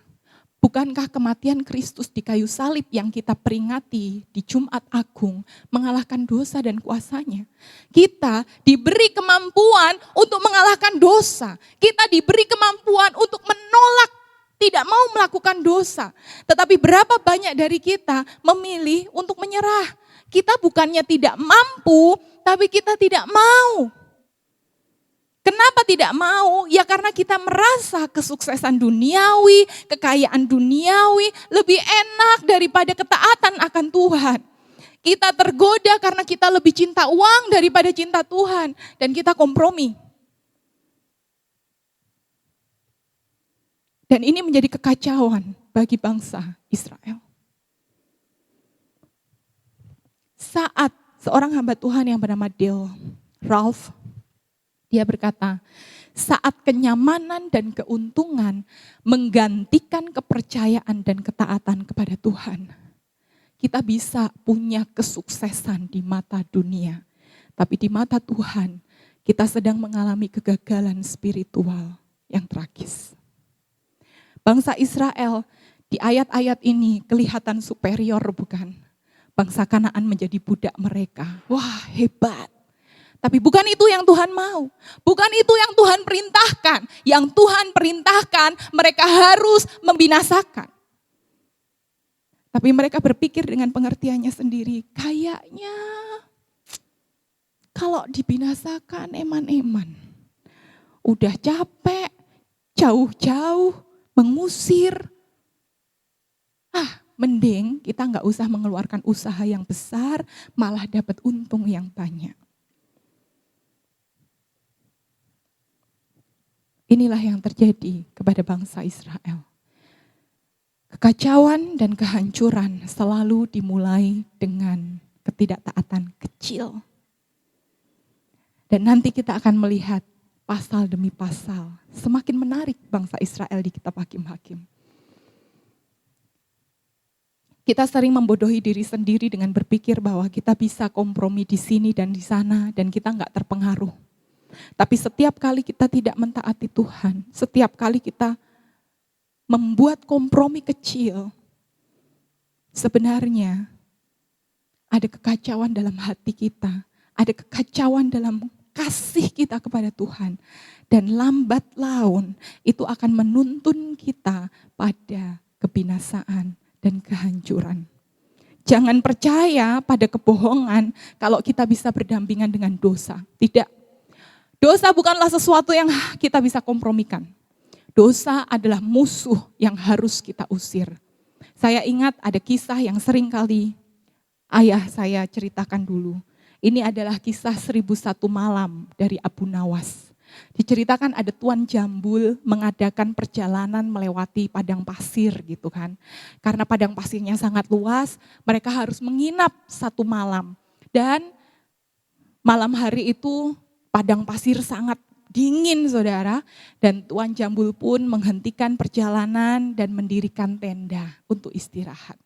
Bukankah kematian Kristus di kayu salib yang kita peringati di Jumat Agung mengalahkan dosa dan kuasanya? Kita diberi kemampuan untuk mengalahkan dosa. Kita diberi kemampuan untuk menolak, tidak mau melakukan dosa. Tetapi berapa banyak dari kita memilih untuk menyerah? Kita bukannya tidak mampu, tapi kita tidak mau. Kenapa tidak mau? Ya karena kita merasa kesuksesan duniawi, kekayaan duniawi lebih enak daripada ketaatan akan Tuhan. Kita tergoda karena kita lebih cinta uang daripada cinta Tuhan. Dan kita kompromi. Dan ini menjadi kekacauan bagi bangsa Israel. Saat seorang hamba Tuhan yang bernama Dale Ralph, dia berkata, saat kenyamanan dan keuntungan menggantikan kepercayaan dan ketaatan kepada Tuhan, kita bisa punya kesuksesan di mata dunia. Tapi di mata Tuhan, kita sedang mengalami kegagalan spiritual yang tragis. Bangsa Israel di ayat-ayat ini kelihatan superior, bukan? Bangsa Kanaan menjadi budak mereka. Wah, hebat. Tapi bukan itu yang Tuhan mau. Bukan itu yang Tuhan perintahkan. Yang Tuhan perintahkan mereka harus membinasakan. Tapi mereka berpikir dengan pengertiannya sendiri. Kayaknya kalau dibinasakan eman-eman. Udah capek, jauh-jauh, mengusir. Mending kita gak usah mengeluarkan usaha yang besar, malah dapat untung yang banyak. Inilah yang terjadi kepada bangsa Israel. Kekacauan dan kehancuran selalu dimulai dengan ketidaktaatan kecil. Dan nanti kita akan melihat pasal demi pasal. Semakin menarik bangsa Israel di kitab Hakim-Hakim. Kita sering membodohi diri sendiri dengan berpikir bahwa kita bisa kompromi di sini dan di sana dan kita enggak terpengaruh. Tapi setiap kali kita tidak mentaati Tuhan, setiap kali kita membuat kompromi kecil, sebenarnya ada kekacauan dalam hati kita, ada kekacauan dalam kasih kita kepada Tuhan. Dan lambat laun itu akan menuntun kita pada kebinasaan dan kehancuran. Jangan percaya pada kebohongan kalau kita bisa berdampingan dengan dosa. Tidak. Dosa bukanlah sesuatu yang kita bisa kompromikan. Dosa adalah musuh yang harus kita usir. Saya ingat ada kisah yang sering kali ayah saya ceritakan dulu. Ini adalah kisah 1001 malam dari Abu Nawas. Diceritakan ada Tuan Jambul mengadakan perjalanan melewati padang pasir gitu kan. Karena padang pasirnya sangat luas, mereka harus menginap 1 malam. Dan malam hari itu padang pasir sangat dingin saudara, dan Tuan Jambul pun menghentikan perjalanan dan mendirikan tenda untuk istirahat.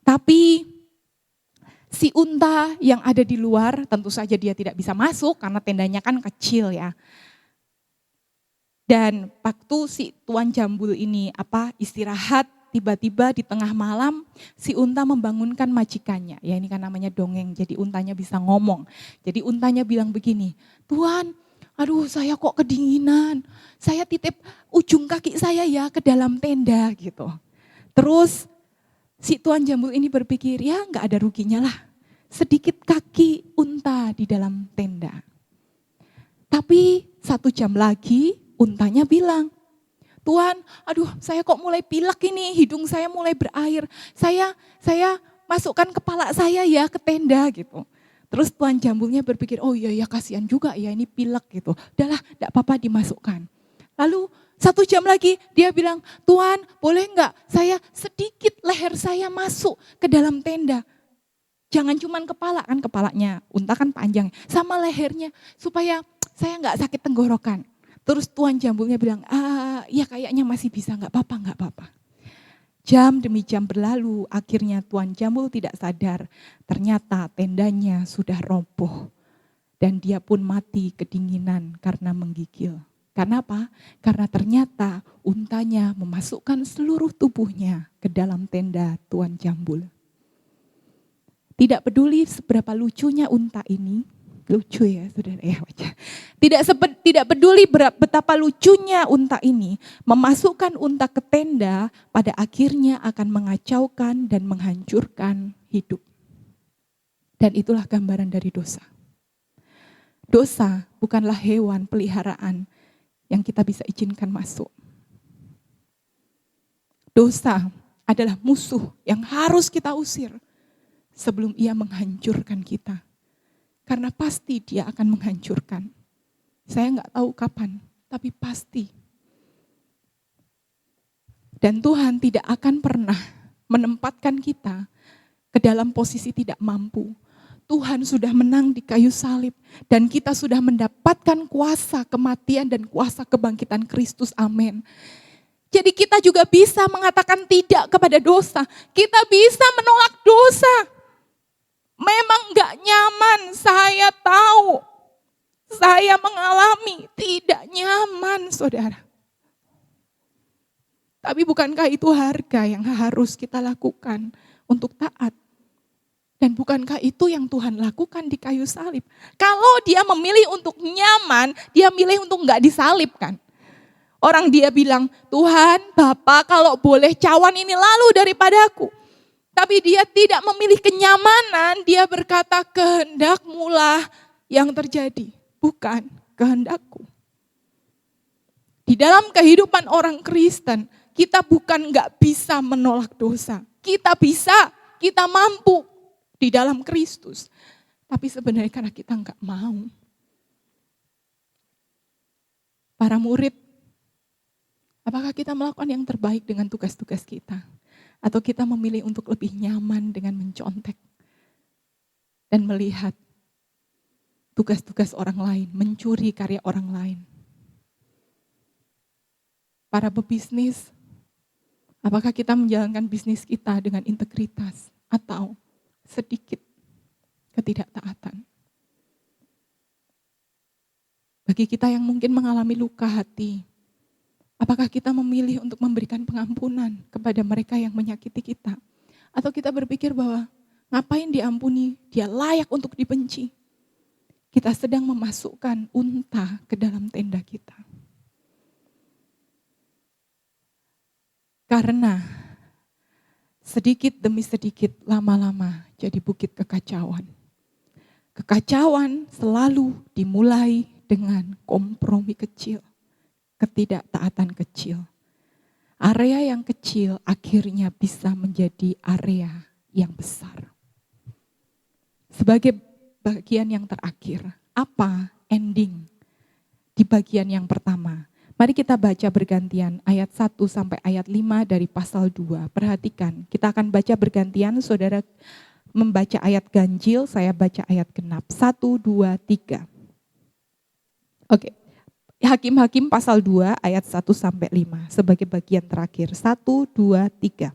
Tapi si unta yang ada di luar tentu saja dia tidak bisa masuk karena tendanya kan kecil ya. Dan waktu si Tuan Jambul ini istirahat, tiba-tiba di tengah malam si unta membangunkan majikannya. Ya ini kan namanya dongeng, jadi untanya bisa ngomong. Jadi untanya bilang begini, "Tuan, aduh saya kok kedinginan. Saya titip ujung kaki saya ya ke dalam tenda," gitu. Terus si Tuan Jambul ini berpikir, ya nggak ada ruginya lah. Sedikit kaki unta di dalam tenda. Tapi 1 jam lagi untanya bilang, "Tuan, aduh saya kok mulai pilek ini, hidung saya mulai berair. Saya masukkan kepala saya ya ke tenda," gitu. Terus Tuan Jambulnya berpikir, "Oh iya kasihan juga ya ini pilek," gitu. "Udahlah, enggak apa-apa dimasukkan." Lalu 1 jam lagi dia bilang, "Tuan, boleh enggak saya sedikit leher saya masuk ke dalam tenda? Jangan cuman kepala," kan kepalanya unta kan panjang, "sama lehernya supaya saya enggak sakit tenggorokan." Terus Tuan Jambulnya bilang, "Ya kayaknya masih bisa, enggak apa-apa." Jam demi jam berlalu, akhirnya Tuan Jambul tidak sadar. Ternyata tendanya sudah roboh. Dan dia pun mati kedinginan karena menggigil. Karena apa? Karena ternyata untanya memasukkan seluruh tubuhnya ke dalam tenda Tuan Jambul. Tidak peduli seberapa lucunya unta ini, lucu ya saudara ya wajah. Tidak peduli betapa lucunya unta ini, memasukkan unta ke tenda pada akhirnya akan mengacaukan dan menghancurkan hidup. Dan itulah gambaran dari dosa. Dosa bukanlah hewan peliharaan yang kita bisa izinkan masuk. Dosa adalah musuh yang harus kita usir sebelum ia menghancurkan kita. Karena pasti dia akan menghancurkan. Saya nggak tahu kapan, tapi pasti. Dan Tuhan tidak akan pernah menempatkan kita ke dalam posisi tidak mampu. Tuhan sudah menang di kayu salib dan kita sudah mendapatkan kuasa kematian dan kuasa kebangkitan Kristus. Amin. Jadi kita juga bisa mengatakan tidak kepada dosa. Kita bisa menolak dosa. Memang gak nyaman, saya tahu. Saya mengalami tidak nyaman, saudara. Tapi bukankah itu harga yang harus kita lakukan untuk taat? Dan bukankah itu yang Tuhan lakukan di kayu salib? Kalau dia memilih untuk nyaman, dia milih untuk gak disalibkan. Orang dia bilang, "Tuhan, Bapa, kalau boleh cawan ini lalu daripadaku." Tapi dia tidak memilih kenyamanan, dia berkata, "Kehendak-Mu lah yang terjadi, bukan kehendakku." Di dalam kehidupan orang Kristen, kita bukan gak bisa menolak dosa. Kita bisa, kita mampu di dalam Kristus. Tapi sebenarnya karena kita gak mau. Para murid, apakah kita melakukan yang terbaik dengan tugas-tugas kita? Atau kita memilih untuk lebih nyaman dengan mencontek dan melihat tugas-tugas orang lain, mencuri karya orang lain. Para pebisnis, apakah kita menjalankan bisnis kita dengan integritas atau sedikit ketidaktaatan? Bagi kita yang mungkin mengalami luka hati, apakah kita memilih untuk memberikan pengampunan kepada mereka yang menyakiti kita? Atau kita berpikir bahwa ngapain diampuni, dia layak untuk dibenci. Kita sedang memasukkan unta ke dalam tenda kita. Karena sedikit demi sedikit lama-lama jadi bukit kekacauan. Kekacauan selalu dimulai dengan kompromi kecil, ketidaktaatan kecil. Area yang kecil akhirnya bisa menjadi area yang besar. Sebagai bagian yang terakhir, apa ending di bagian yang pertama? Mari kita baca bergantian ayat 1 sampai ayat 5 dari pasal 2. Perhatikan, kita akan baca bergantian, saudara membaca ayat ganjil, saya baca ayat genap. 1, 2, 3. Oke, Hakim-Hakim pasal 2 ayat 1 sampai 5 sebagai bagian terakhir. 1, 2, 3.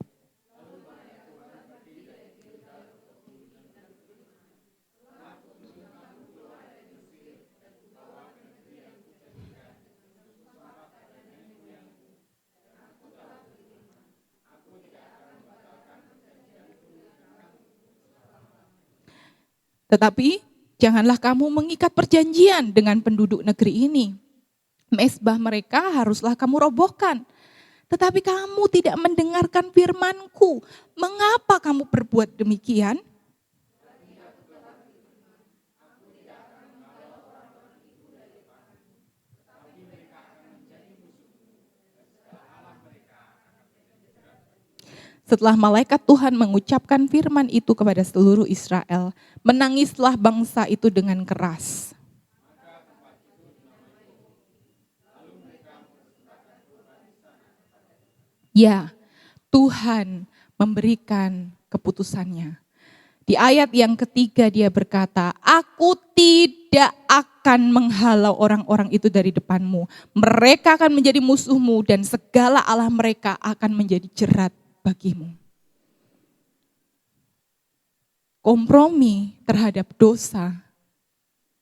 Tetapi janganlah kamu mengikat perjanjian dengan penduduk negeri ini. Mezbah mereka haruslah kamu robohkan. Tetapi kamu tidak mendengarkan firman-Ku. Mengapa kamu berbuat demikian? Setelah malaikat Tuhan mengucapkan firman itu kepada seluruh Israel, menangislah bangsa itu dengan keras. Ya, Tuhan memberikan keputusannya. Di ayat yang ketiga dia berkata, aku tidak akan menghalau orang-orang itu dari depanmu. Mereka akan menjadi musuhmu dan segala Allah mereka akan menjadi jerat bagimu. Kompromi terhadap dosa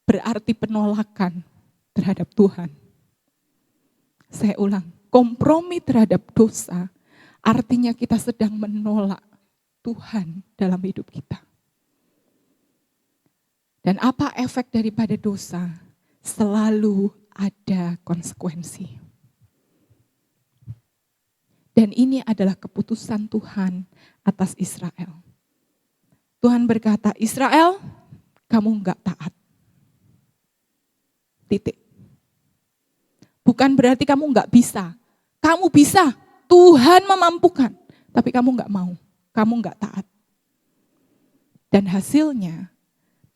berarti penolakan terhadap Tuhan. Saya ulang, kompromi terhadap dosa artinya kita sedang menolak Tuhan dalam hidup kita. Dan apa efek daripada dosa? Selalu ada konsekuensi. Dan ini adalah keputusan Tuhan atas Israel. Tuhan berkata, Israel, kamu enggak taat. Titik. Bukan berarti kamu enggak bisa. Kamu bisa, Tuhan memampukan. Tapi kamu enggak mau, kamu enggak taat. Dan hasilnya,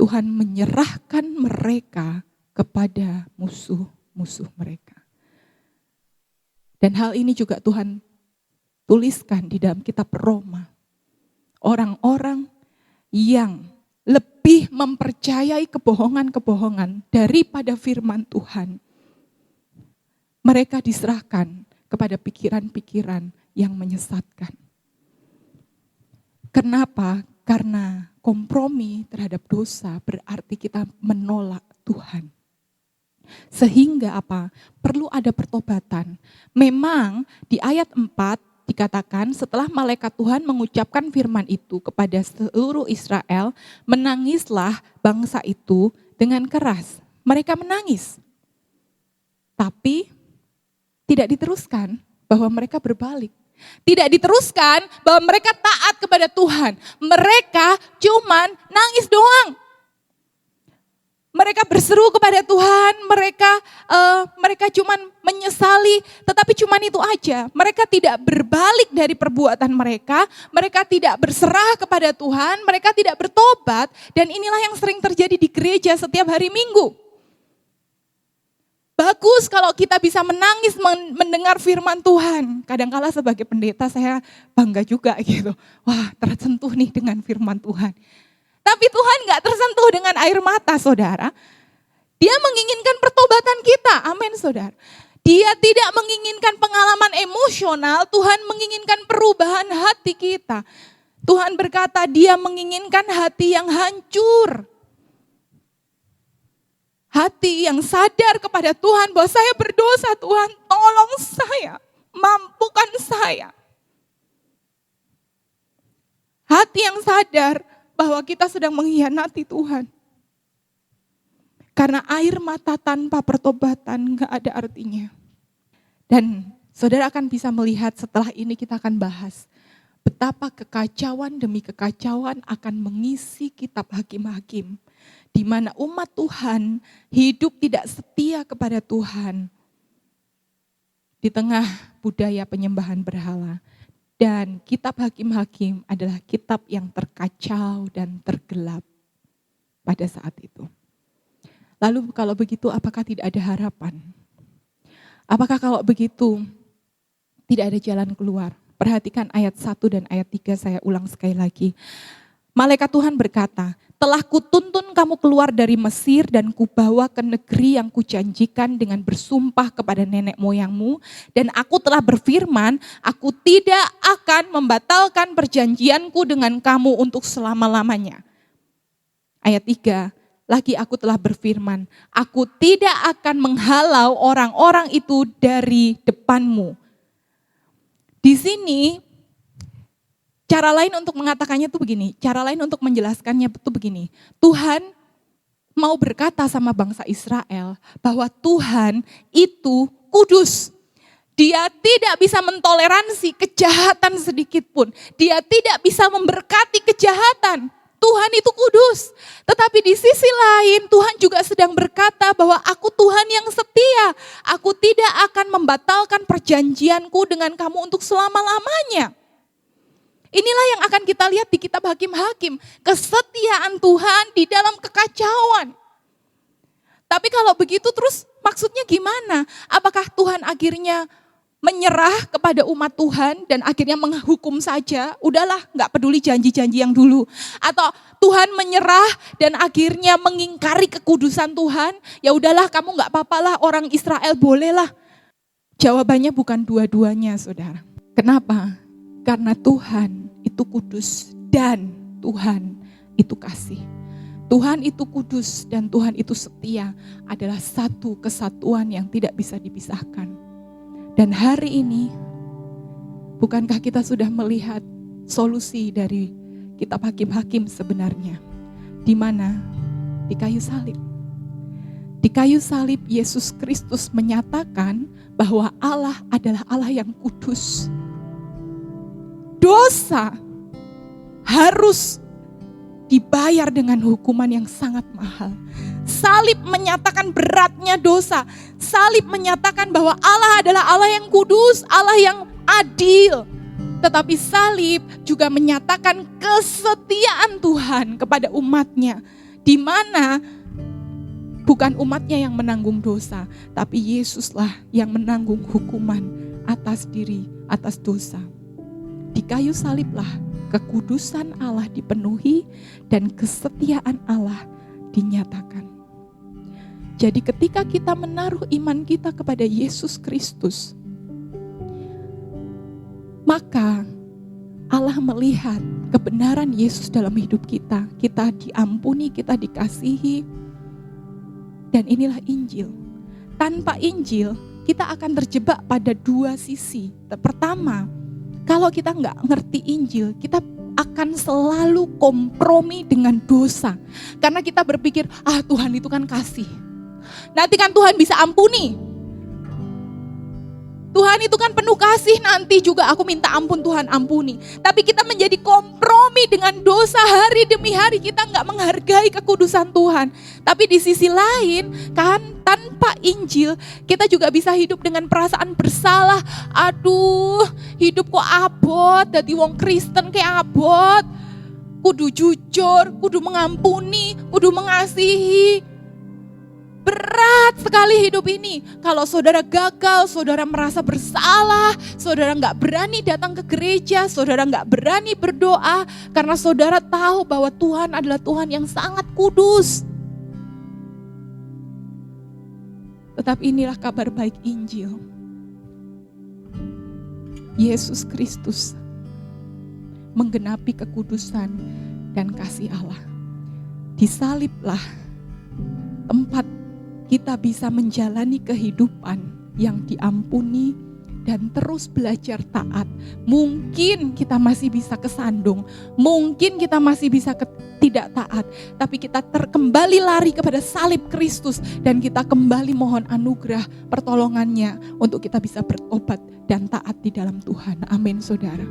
Tuhan menyerahkan mereka kepada musuh-musuh mereka. Dan hal ini juga Tuhan tuliskan di dalam kitab Roma. Orang-orang yang lebih mempercayai kebohongan-kebohongan daripada firman Tuhan. Mereka diserahkan kepada pikiran-pikiran yang menyesatkan. Kenapa? Karena kompromi terhadap dosa berarti kita menolak Tuhan. Sehingga apa? Perlu ada pertobatan. Memang di ayat 4 dikatakan setelah malaikat Tuhan mengucapkan firman itu kepada seluruh Israel, menangislah bangsa itu dengan keras. Mereka menangis. Tapi tidak diteruskan bahwa mereka berbalik. Tidak diteruskan bahwa mereka taat kepada Tuhan. Mereka cuman nangis doang. Mereka berseru kepada Tuhan, mereka cuman menyesali, tetapi cuman itu aja. Mereka tidak berbalik dari perbuatan mereka tidak berserah kepada Tuhan, mereka tidak bertobat, dan inilah yang sering terjadi di gereja setiap hari Minggu. Bagus kalau kita bisa menangis mendengar firman Tuhan. Kadang-kala sebagai pendeta saya bangga juga gitu. Wah, tersentuh nih dengan firman Tuhan. Tapi Tuhan gak tersentuh dengan air mata, saudara. Dia menginginkan pertobatan kita, amin saudara. Dia tidak menginginkan pengalaman emosional, Tuhan menginginkan perubahan hati kita. Tuhan berkata dia menginginkan hati yang hancur. Hati yang sadar kepada Tuhan bahwa saya berdosa, Tuhan tolong saya, mampukan saya. Hati yang sadar bahwa kita sedang mengkhianati Tuhan. Karena air mata tanpa pertobatan gak ada artinya. Dan saudara akan bisa melihat setelah ini kita akan bahas betapa kekacauan demi kekacauan akan mengisi kitab Hakim-Hakim. Di mana umat Tuhan hidup tidak setia kepada Tuhan. Di tengah budaya penyembahan berhala. Dan kitab Hakim-Hakim adalah kitab yang terkacau dan tergelap pada saat itu. Lalu kalau begitu apakah tidak ada harapan? Apakah kalau begitu tidak ada jalan keluar? Perhatikan ayat 1 dan ayat 3 saya ulang sekali lagi. Malaikat Tuhan berkata, telah kutuntun kamu keluar dari Mesir dan kubawa ke negeri yang kujanjikan dengan bersumpah kepada nenek moyangmu. Dan aku telah berfirman, aku tidak akan membatalkan perjanjianku dengan kamu untuk selama-lamanya. Ayat 3, lagi aku telah berfirman, aku tidak akan menghalau orang-orang itu dari depanmu. Di sini, cara lain untuk mengatakannya itu begini, cara lain untuk menjelaskannya itu begini. Tuhan mau berkata sama bangsa Israel bahwa Tuhan itu kudus. Dia tidak bisa mentoleransi kejahatan sedikit pun. Dia tidak bisa memberkati kejahatan. Tuhan itu kudus. Tetapi di sisi lain Tuhan juga sedang berkata bahwa aku Tuhan yang setia. Aku tidak akan membatalkan perjanjianku dengan kamu untuk selama-lamanya. Inilah yang akan kita lihat di kitab Hakim-Hakim. Kesetiaan Tuhan di dalam kekacauan. Tapi kalau begitu terus maksudnya gimana? Apakah Tuhan akhirnya menyerah kepada umat Tuhan dan akhirnya menghukum saja? Udahlah, gak peduli janji-janji yang dulu. Atau Tuhan menyerah dan akhirnya mengingkari kekudusan Tuhan? Ya udahlah, kamu gak apa-apalah, orang Israel bolehlah. Jawabannya bukan dua-duanya, saudara. Kenapa? Karena Tuhan itu kudus dan Tuhan itu kasih. Tuhan itu kudus dan Tuhan itu setia adalah satu kesatuan yang tidak bisa dipisahkan. Dan hari ini, bukankah kita sudah melihat solusi dari kitab Hakim-Hakim sebenarnya? Di mana? Di kayu salib. Di kayu salib Yesus Kristus menyatakan bahwa Allah adalah Allah yang kudus. Dosa harus dibayar dengan hukuman yang sangat mahal. Salib menyatakan beratnya dosa. Salib menyatakan bahwa Allah adalah Allah yang kudus, Allah yang adil. Tetapi salib juga menyatakan kesetiaan Tuhan kepada umatnya. Di mana bukan umatnya yang menanggung dosa, tapi Yesuslah yang menanggung hukuman atas diri, atas dosa. Di kayu saliblah kekudusan Allah dipenuhi dan kesetiaan Allah dinyatakan. Jadi ketika kita menaruh iman kita kepada Yesus Kristus, maka Allah melihat kebenaran Yesus dalam hidup kita. Kita diampuni, kita dikasihi. Dan inilah Injil. Tanpa Injil, kita akan terjebak pada dua sisi. Pertama, kalau kita nggak ngerti Injil, kita akan selalu kompromi dengan dosa. Karena kita berpikir, Tuhan itu kan kasih. Nanti kan Tuhan bisa ampuni. Tuhan itu kan penuh kasih, nanti juga aku minta ampun, Tuhan ampuni. Tapi kita menjadi kompromi dengan dosa hari demi hari, kita nggak menghargai kekudusan Tuhan. Tapi di sisi lain kan tanpa Injil kita juga bisa hidup dengan perasaan bersalah. Aduh, hidup kok abot, jadi wong Kristen kayak abot. Kudu jujur, kudu mengampuni, kudu mengasihi. Berat sekali hidup ini. Kalau saudara gagal, saudara merasa bersalah, saudara gak berani datang ke gereja, saudara gak berani berdoa, karena saudara tahu bahwa Tuhan adalah Tuhan yang sangat kudus. Tetapi inilah kabar baik Injil. Yesus Kristus menggenapi kekudusan dan kasih Allah. Disaliblah tempat kita bisa menjalani kehidupan yang diampuni dan terus belajar taat. Mungkin kita masih bisa kesandung, mungkin kita masih bisa tidak taat, tapi kita kembali lari kepada salib Kristus dan kita kembali mohon anugerah pertolongannya untuk kita bisa bertobat dan taat di dalam Tuhan. Amin, saudara.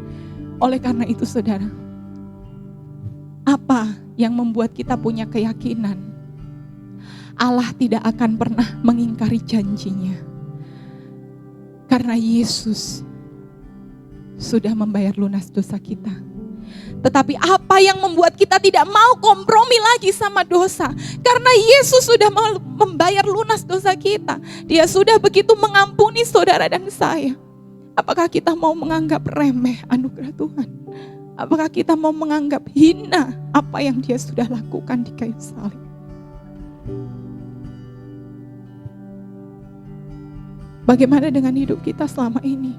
Oleh karena itu, saudara, apa yang membuat kita punya keyakinan Allah tidak akan pernah mengingkari janjinya? Karena Yesus sudah membayar lunas dosa kita. Tetapi apa yang membuat kita tidak mau kompromi lagi sama dosa? Karena Yesus sudah membayar lunas dosa kita. Dia sudah begitu mengampuni saudara dan saya. Apakah kita mau menganggap remeh anugerah Tuhan? Apakah kita mau menganggap hina apa yang Dia sudah lakukan di kayu salib? Bagaimana dengan hidup kita selama ini?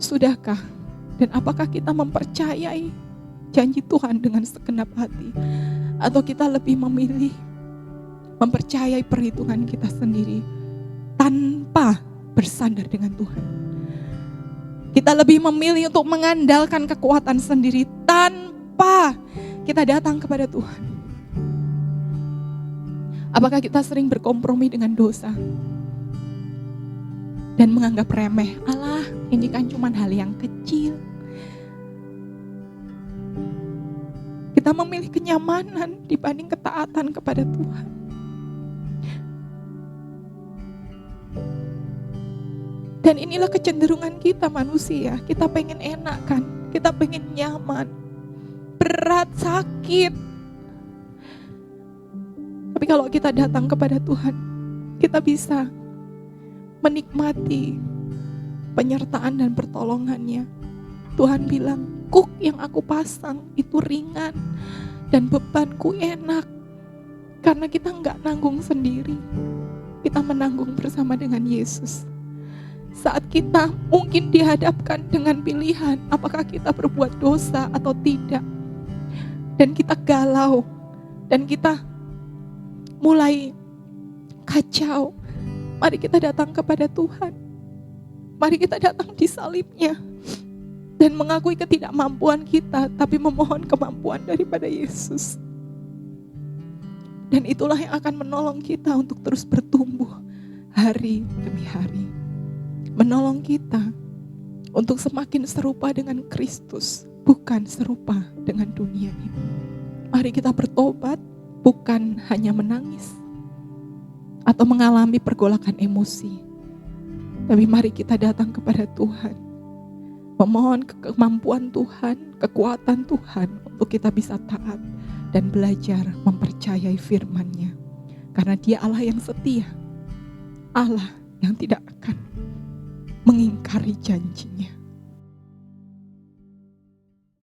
Sudahkah dan apakah kita mempercayai janji Tuhan dengan segenap hati? Atau kita lebih memilih mempercayai perhitungan kita sendiri tanpa bersandar dengan Tuhan? Kita lebih memilih untuk mengandalkan kekuatan sendiri tanpa kita datang kepada Tuhan. Apakah kita sering berkompromi dengan dosa? Dan menganggap remeh, alah ini kan cuma hal yang kecil. Kita memilih kenyamanan dibanding ketaatan kepada Tuhan. Dan inilah kecenderungan kita manusia, kita pengen enak kan, kita pengen nyaman, berat, sakit. Tapi kalau kita datang kepada Tuhan, kita bisa menikmati penyertaan dan pertolongannya. Tuhan bilang, kuk yang aku pasang itu ringan dan bebanku enak. Karena kita enggak nanggung sendiri, kita menanggung bersama dengan Yesus. Saat kita mungkin dihadapkan dengan pilihan, apakah kita berbuat dosa atau tidak, dan kita galau, dan kita mulai kacau, mari kita datang kepada Tuhan. Mari kita datang di salibnya dan mengakui ketidakmampuan kita, tapi memohon kemampuan daripada Yesus. Dan itulah yang akan menolong kita untuk terus bertumbuh hari demi hari. Menolong kita untuk semakin serupa dengan Kristus, bukan serupa dengan dunia ini. Mari kita bertobat, bukan hanya menangis atau mengalami pergolakan emosi. Tapi mari kita datang kepada Tuhan, memohon kemampuan Tuhan, kekuatan Tuhan untuk kita bisa taat dan belajar mempercayai firman-Nya. Karena Dia Allah yang setia, Allah yang tidak akan mengingkari janjinya.